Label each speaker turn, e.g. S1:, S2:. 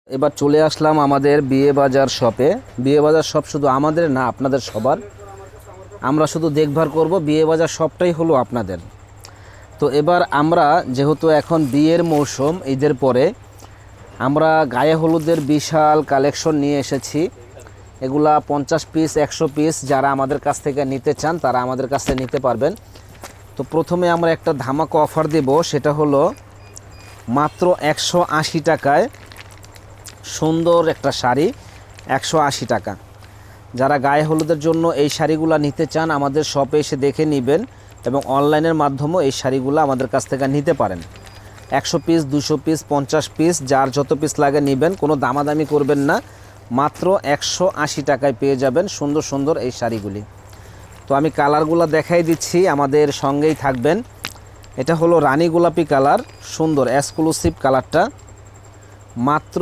S1: এবার চলে আসলাম আমাদের বিয়ে বাজার শপে। বিয়ে বাজার শপ শুধু আমাদের না, আপনাদের সবার। আমরা শুধু দেখভাল করব, বিয়ে বাজার শপটাই হলো আপনাদের। তো এবার আমরা যেহেতু এখন বিয়ের মৌসুম, ঈদের পরে আমরা গায়ে হলুদের বিশাল কালেকশন নিয়ে এসেছি। এগুলা 50 পিস 100 পিস যারা আমাদের কাছ থেকে নিতে চান তারা আমাদের কাছ থেকে নিতে পারবেন। তো প্রথমে আমরা একটা ধামাকা অফার দেব, সেটা হলো মাত্র 180 টাকায় সুন্দর একটা শাড়ি। 180 টাকা। যারা গায়ে হলুদের জন্য এই শাড়িগুলো নিতে চান আমাদের শপে এসে দেখে নেবেন, এবং অনলাইনের মাধ্যমেও এই শাড়িগুলো আমাদের কাছ থেকে নিতে পারেন। 100 পিস 200 পিস 50 পিস যার যত পিস লাগে নেবেন, কোনো দামাদামি করবেন না। মাত্র 180 টাকায় পেয়ে যাবেন সুন্দর সুন্দর এই শাড়িগুলি। তো আমি কালারগুলো দেখাই দিচ্ছি, আমাদের সঙ্গেই থাকবেন। এটা হলো রানী গোলাপি কালার, সুন্দর এক্সক্লুসিভ কালারটা। মাত্র